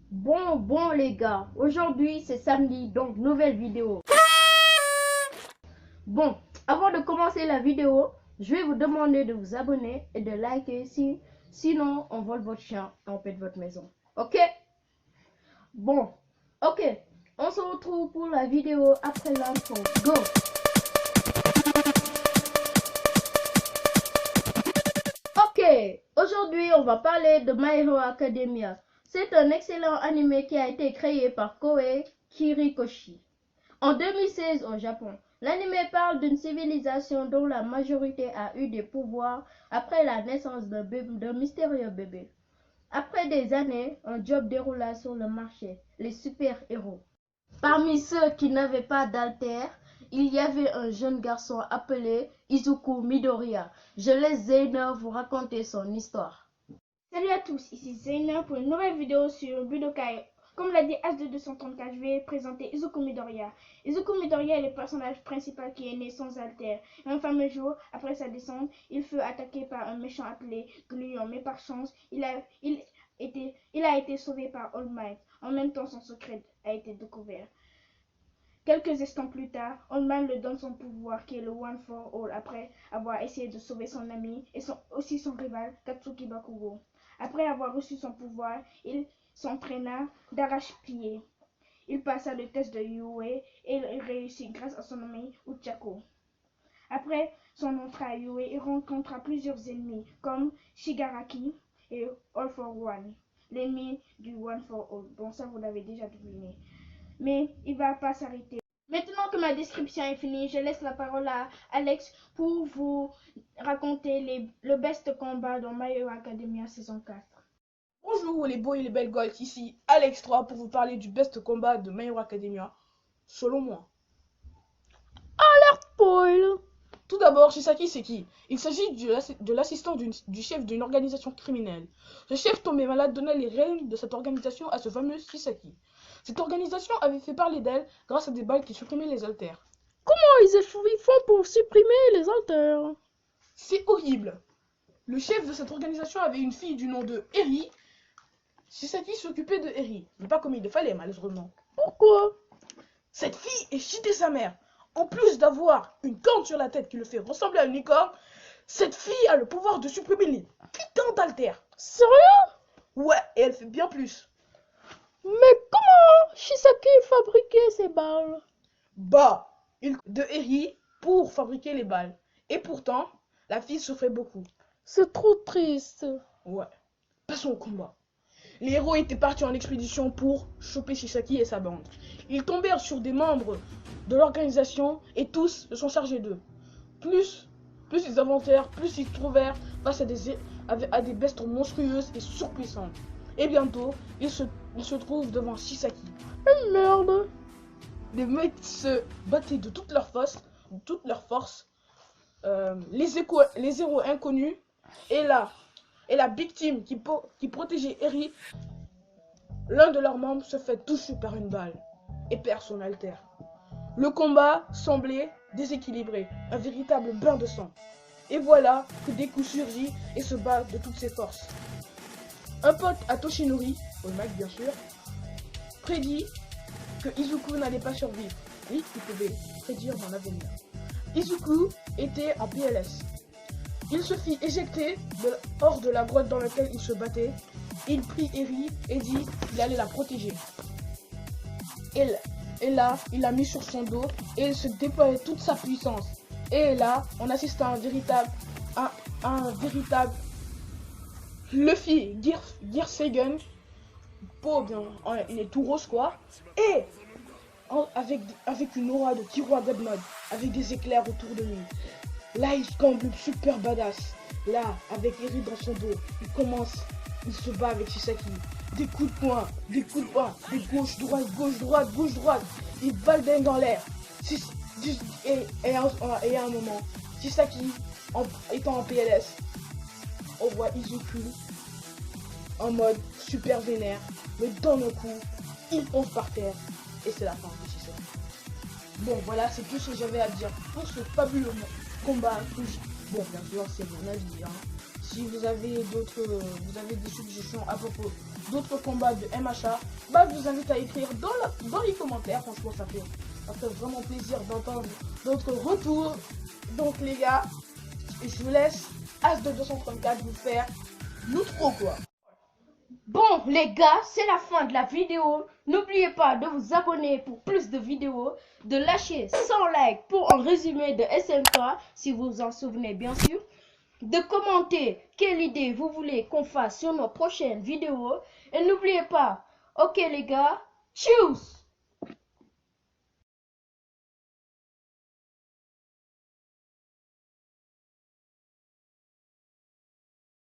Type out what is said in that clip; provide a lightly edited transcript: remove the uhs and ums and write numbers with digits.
Bon les gars, aujourd'hui c'est samedi, donc nouvelle vidéo. Bon, avant de commencer la vidéo, je vais vous demander de vous abonner et de liker sinon on vole votre chien et on pète votre maison. Ok? Bon, ok, on se retrouve pour la vidéo après l'intro. Go! Ok, aujourd'hui on va parler de My Hero Academia. C'est un excellent animé qui a été créé par Koei Kirikoshi en 2016 au Japon. L'anime parle d'une civilisation dont la majorité a eu des pouvoirs après la naissance d'un mystérieux bébé. Après des années, un job déroula sur le marché, les super-héros. Parmi ceux qui n'avaient pas d'alter, il y avait un jeune garçon appelé Izuku Midoriya. Je laisse Zeina vous raconter son histoire. Salut à tous, ici Zeina pour une nouvelle vidéo sur Budokai. Comme l'a dit H234, je vais présenter Izuku Midoriya. Izuku Midoriya est le personnage principal qui est né sans alter. Un fameux jour, après sa descente, il fut attaqué par un méchant appelé Gluon, mais par chance, il a été sauvé par All Might. En même temps, son secret a été découvert. Quelques instants plus tard, All Might lui donne son pouvoir qui est le One for All après avoir essayé de sauver son ami et aussi son rival Katsuki Bakugo. Après avoir reçu son pouvoir, il s'entraîna d'arrache-pied. Il passa le test de Yue et il réussit grâce à son ami Uchako. Après son entrée à Yue, il rencontra plusieurs ennemis comme Shigaraki et All for One, l'ennemi du One for All. Bon, ça vous l'avez déjà deviné. Mais il ne va pas s'arrêter. Maintenant que ma description est finie, je laisse la parole à Alex pour vous raconter le best combat dans My Hero Academia saison 4. Bonjour les beaux et les belles golds, ici Alex 3 pour vous parler du best combat de My Hero Academia, selon moi. Spoil! Tout d'abord, Shisaki c'est qui? Il s'agit de l'assistant du chef d'une organisation criminelle. Ce chef tombé malade donnait les rênes de cette organisation à ce fameux Shisaki. Cette organisation avait fait parler d'elle grâce à des balles qui supprimaient les haltères. Comment ils font pour supprimer les haltères? C'est horrible. Le chef de cette organisation avait une fille du nom de Eri. Shisaki s'occupait de Eri, mais pas comme il le fallait malheureusement. Pourquoi? Cette fille est cheatée sa mère. En plus d'avoir une corne sur la tête qui le fait ressembler à une licorne, cette fille a le pouvoir de supprimer les putains d'haltères. Sérieux? Ouais, et elle fait bien plus. Mais comment Shisaki fabriquait ces balles? Bah, il de Eri pour fabriquer les balles. Et pourtant, la fille souffrait beaucoup. C'est trop triste. Ouais. Passons au combat. Les héros étaient partis en expédition pour choper Shisaki et sa bande. Ils tombèrent sur des membres de l'organisation et tous se sont chargés d'eux. Plus ils avancèrent, plus ils trouvèrent face à des bestes monstrueuses et surpuissantes. Et bientôt, ils se trouvent devant Shisaki. Merde. Les mecs se battaient de toute leur force. Les héros inconnus et la victime qui protégeait Eri, l'un de leurs membres se fait toucher par une balle et perd son alter. Le combat semblait déséquilibré, un véritable bain de sang. Et voilà que Deku surgit et se bat de toutes ses forces. Un pote à Toshinori, au Mac bien sûr, prédit que Izuku n'allait pas survivre. Oui, il pouvait prédire dans l'avenir. Izuku était en PLS. Il se fit éjecter hors de la grotte dans laquelle il se battait. Il prit Eri et dit qu'il allait la protéger. Et là, il l'a mis sur son dos et il se déployait toute sa puissance. Et là, on assiste à un véritable Luffy Gear Seigen. Beau bien, il est tout rose quoi. Et avec une aura de Killua God Mode, avec des éclairs autour de lui. Là, il semble super badass. Là, avec Eri dans son dos, il se bat avec Shisaki. Des coups de poing, des gauche, droite. Il baldingue dans l'air. Et à un moment, Shisaki, étant en PLS, on voit Izuku en mode super vénère, mais dans le coup, il fonce par terre. Et c'est la fin de Shisaki. Bon, voilà, c'est tout ce que j'avais à dire pour ce fabuleux combat. Bon, bien sûr, c'est mon avis. Hein. Si vous avez des suggestions à propos d'autres combats de MHA, bah, je vous invite à écrire dans les commentaires. Franchement, ça fait vraiment plaisir d'entendre notre retour. Donc les gars, je vous laisse As de 234 vous faire l'outro quoi. Bon les gars, c'est la fin de la vidéo. N'oubliez pas de vous abonner pour plus de vidéos, de lâcher 100 likes pour un résumé de SMK si vous vous en souvenez bien sûr, de commenter quelle idée vous voulez qu'on fasse sur nos prochaines vidéos et n'oubliez pas, ok les gars, tchuss!